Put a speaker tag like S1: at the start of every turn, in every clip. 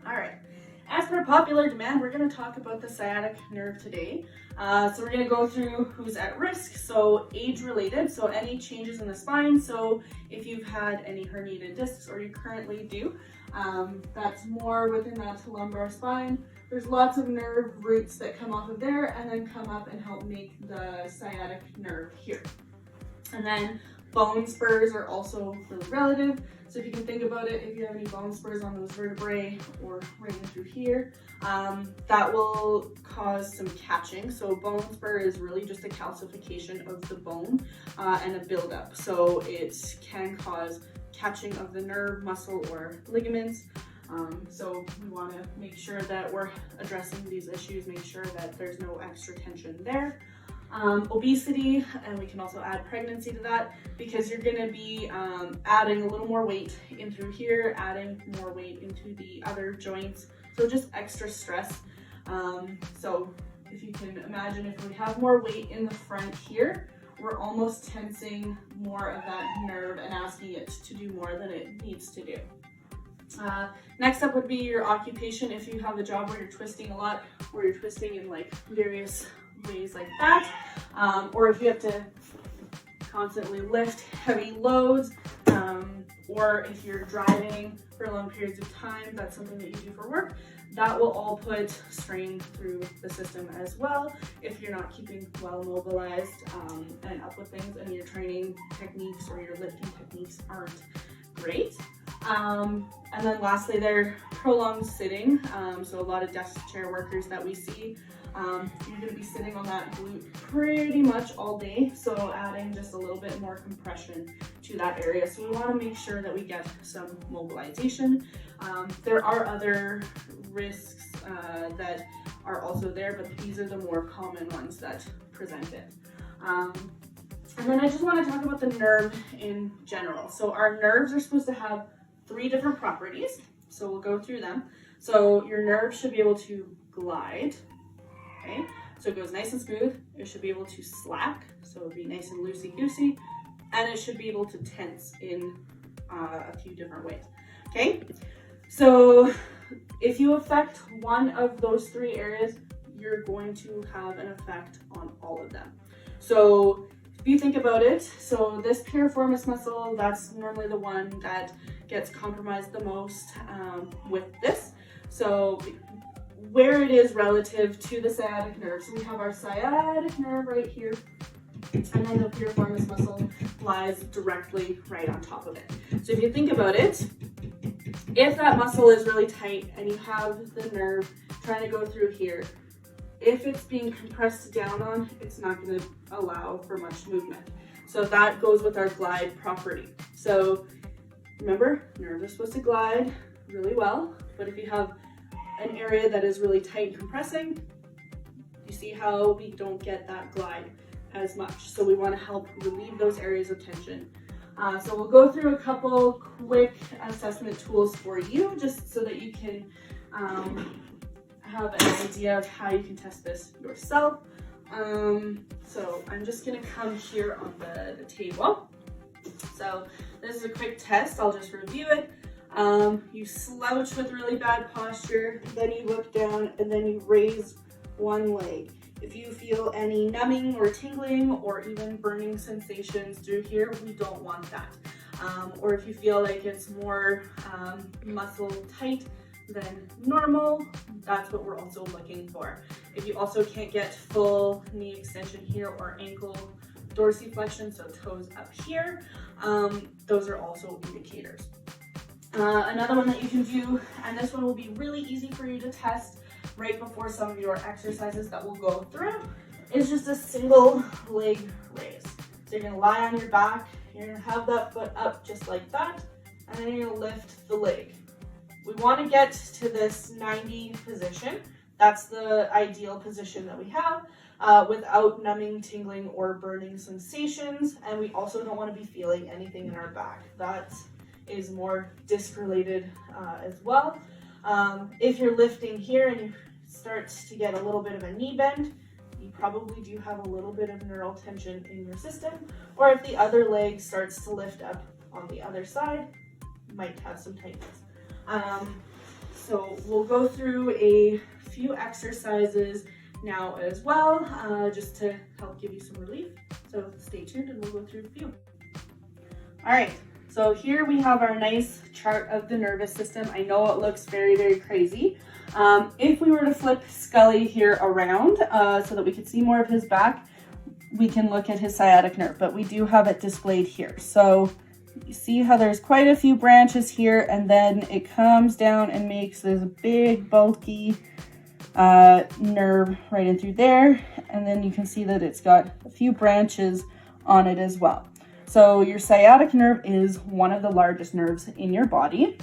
S1: All right. As per popular demand, we're going to talk about the sciatic nerve today. So we're going to go through who's at risk, so age-related, so any changes in the spine. So if you've had any herniated discs or you currently do, that's more within that lumbar spine. There's lots of nerve roots that come off of there and then come up and help make the sciatic nerve here. And then bone spurs are also really relative. So if you can think about it, if you have any bone spurs on those vertebrae or right in through here, that will cause some catching. So bone spur is really just a calcification of the bone and a buildup. So it can cause catching of the nerve, muscle, or ligaments. So we want to make sure that we're addressing these issues, make sure that there's no extra tension there. Obesity, and we can also add pregnancy to that because you're going to be adding a little more weight in through here, adding more weight into the other joints, so just extra stress. So if you can imagine, if we have more weight in the front here, we're almost tensing more of that nerve and asking it to do more than it needs to do. Next up would be your occupation. If you have a job where you're twisting a lot, where you're twisting in like various ways like that, or if you have to constantly lift heavy loads, or if you're driving for long periods of time, that's something that you do for work, that will all put strain through the system as well if you're not keeping well mobilized and up with things, and your training techniques or your lifting techniques aren't great. And then lastly, they're prolonged sitting. So a lot of desk chair workers that we see, you're going to be sitting on that glute pretty much all day. So adding just a little bit more compression to that area. So we want to make sure that we get some mobilization. There are other risks that are also there, but these are the more common ones that present it. And then I just want to talk about the nerve in general. So our nerves are supposed to have 3 different properties. So we'll go through them. So your nerve should be able to glide, okay? So it goes nice and smooth. It should be able to slack, so it'll be nice and loosey-goosey. And it should be able to tense in a few different ways, okay? So if you affect one of those 3 areas, you're going to have an effect on all of them. So if you think about it, so this piriformis muscle, that's normally the one that gets compromised the most with this. So where it is relative to the sciatic nerve. So we have our sciatic nerve right here, and then the piriformis muscle lies directly right on top of it. So if you think about it, if that muscle is really tight and you have the nerve trying to go through here, if it's being compressed down on, it's not going to allow for much movement. So that goes with our glide property. So remember, nerves are supposed to glide really well, but if you have an area that is really tight and compressing, you see how we don't get that glide as much. So we want to help relieve those areas of tension. So we'll go through a couple quick assessment tools for you, just so that you can have an idea of how you can test this yourself. So I'm just gonna come here on the table. So this is a quick test, I'll just review it. You slouch with really bad posture, then you look down, and then you raise one leg. If you feel any numbing or tingling or even burning sensations through here, we don't want that. Or if you feel like it's more muscle tight than normal, that's what we're also looking for. If you also can't get full knee extension here or ankle dorsiflexion, so toes up here, those are also indicators. Another one that you can do, and this one will be really easy for you to test right before some of your exercises that we'll go through, is just a single leg raise. So you're gonna lie on your back, you're gonna have that foot up just like that, and then you're gonna lift the leg. We want to get to this 90 position. That's the ideal position that we have without numbing, tingling, or burning sensations. And we also don't want to be feeling anything in our back. That is more disc related as well. If you're lifting here and you start to get a little bit of a knee bend, you probably do have a little bit of neural tension in your system. Or if the other leg starts to lift up on the other side, you might have some tightness. So we'll go through a few exercises now as well, just to help give you some relief. So stay tuned and we'll go through a few. All right, so here we have our nice chart of the nervous system. I know it looks very, very crazy. If we were to flip Scully here around so that we could see more of his back, we can look at his sciatic nerve, but we do have it displayed here. So you see how there's quite a few branches here, and then it comes down and makes this big, bulky nerve right in through there. And then you can see that it's got a few branches on it as well. So your sciatic nerve is one of the largest nerves in your body.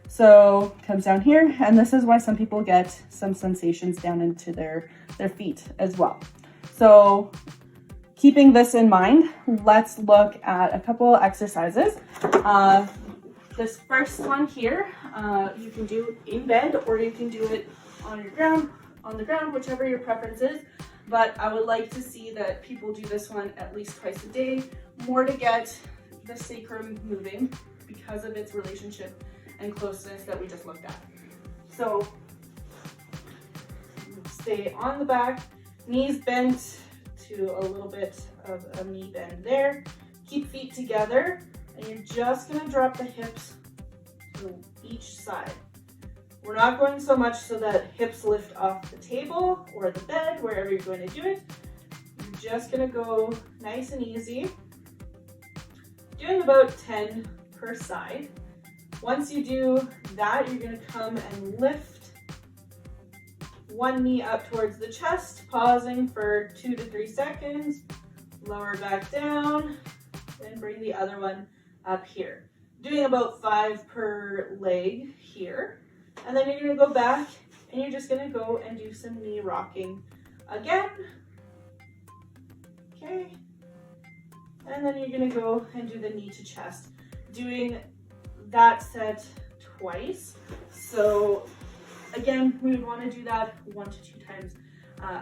S1: So it comes down here, and this is why some people get some sensations down into their feet as well. So keeping this in mind, let's look at a couple exercises. This first one here, you can do in bed or you can do it on the ground, whichever your preference is. But I would like to see that people do this one at least twice a day, more to get the sacrum moving because of its relationship and closeness that we just looked at. So stay on the back, knees bent to a little bit of a knee bend there. Keep feet together, and you're just gonna drop the hips to each side. We're not going so much so that hips lift off the table or the bed, wherever you're going to do it. You're just gonna go nice and easy, doing about 10 per side. Once you do that, you're gonna come and lift one knee up towards the chest, pausing for 2 to 3 seconds, lower back down, then bring the other one up here. Doing about 5 per leg here. And then you're gonna go back and you're just gonna go and do some knee rocking again. Okay. And then you're gonna go and do the knee to chest. Doing that set twice. So again, we would want to do that 1 to 2 times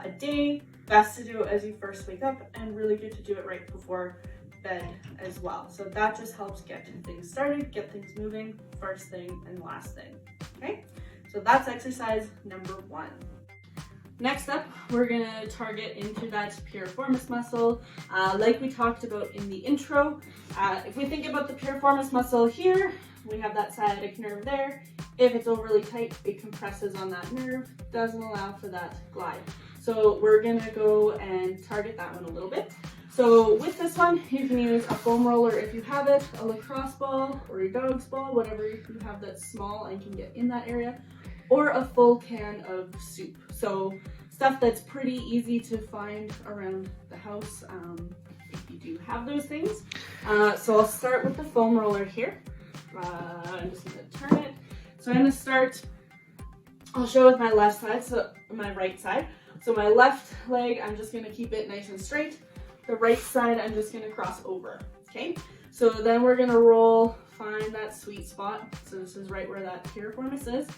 S1: a day. Best to do it as you first wake up, and really good to do it right before bed as well. So that just helps get things started, get things moving, first thing and last thing. Okay, so that's exercise number 1. Next up, we're gonna target into that piriformis muscle. Like we talked about in the intro, if we think about the piriformis muscle here, we have that sciatic nerve there. If it's overly tight, it compresses on that nerve, doesn't allow for that glide. So we're gonna go and target that one a little bit. So with this one, you can use a foam roller if you have it, a lacrosse ball or your dog's ball, whatever you have that's small and can get in that area, or a full can of soup. So stuff that's pretty easy to find around the house if you do have those things. So I'll start with the foam roller here. I'm just gonna turn it. So I'm gonna start, I'll show with my left side, so my right side. So my left leg, I'm just gonna keep it nice and straight. The right side, I'm just gonna cross over, okay? So then we're gonna roll, find that sweet spot. So this is right where that piriformis is.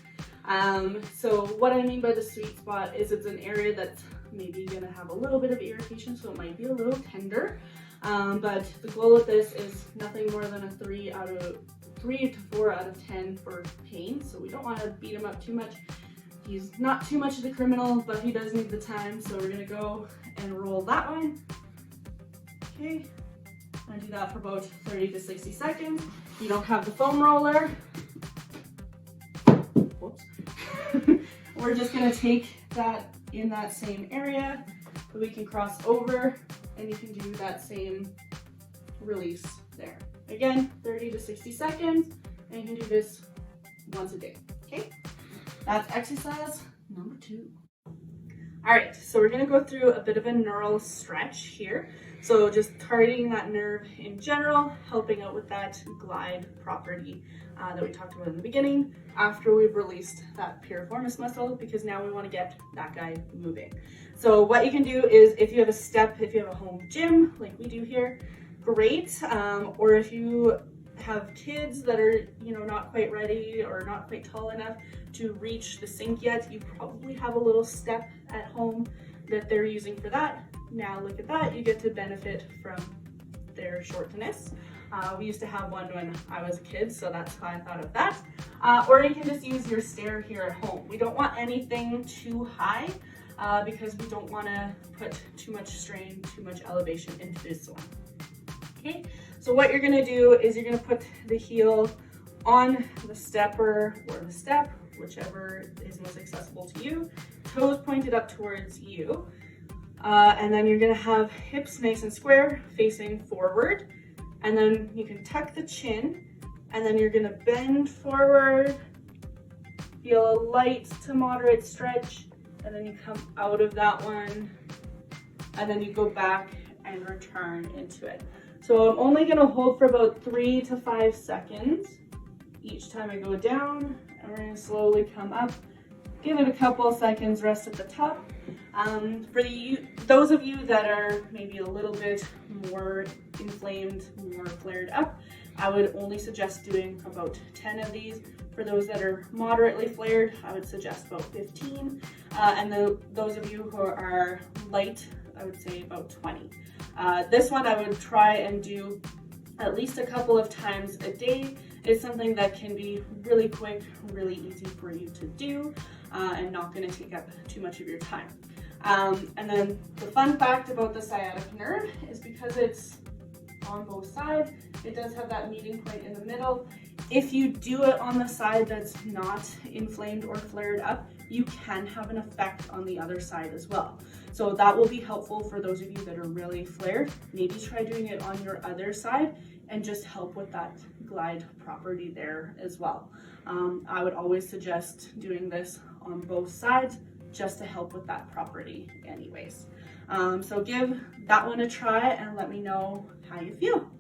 S1: So what I mean by the sweet spot is it's an area that's maybe gonna have a little bit of irritation, so it might be a little tender. But the goal with this is nothing more than a 3 to 4 out of 10 for pain. So we don't want to beat him up too much. He's not too much of a criminal, but he does need the time. So we're gonna go and roll that one. Okay, I do that for about 30 to 60 seconds. You don't have the foam roller. Whoops. We're just gonna take that in that same area, so we can cross over, and you can do that same release there. Again, 30 to 60 seconds, and you can do this once a day, okay? That's exercise number 2. All right, so we're gonna go through a bit of a neural stretch here. So just targeting that nerve in general, helping out with that glide property that we talked about in the beginning after we've released that piriformis muscle, because now we wanna get that guy moving. So what you can do is if you have a home gym like we do here, great. Or if you have kids that are, not quite ready or not quite tall enough to reach the sink yet, you probably have a little step at home that they're using for that. Now look at that, you get to benefit from their shortness. We used to have one when I was a kid, so that's why I thought of that. Or you can just use your stair here at home. We don't want anything too high because we don't want to put too much strain, too much elevation into this one. Okay, so what you're gonna do is you're gonna put the heel on the stepper or the step, whichever is most accessible to you, toes pointed up towards you. And then you're gonna have hips nice and square facing forward. And then you can tuck the chin, and then you're gonna bend forward, feel a light to moderate stretch, and then you come out of that one, and then you go back and return into it. So I'm only gonna hold for about 3 to 5 seconds each time I go down, and we're gonna slowly come up. Give it a couple seconds, rest at the top. For those of you that are maybe a little bit more inflamed, more flared up, I would only suggest doing about 10 of these. For those that are moderately flared, I would suggest about 15. And those of you who are light, I would say about 20. This one I would try and do at least a couple of times a day. It's something that can be really quick, really easy for you to do, and not going to take up too much of your time. And then the fun fact about the sciatic nerve is because it's on both sides, it does have that meeting point in the middle. If you do it on the side that's not inflamed or flared up, you can have an effect on the other side as well. So that will be helpful for those of you that are really flared. Maybe try doing it on your other side and just help with that glide property there as well. I would always suggest doing this on both sides just to help with that property anyways. So give that one a try and let me know how you feel.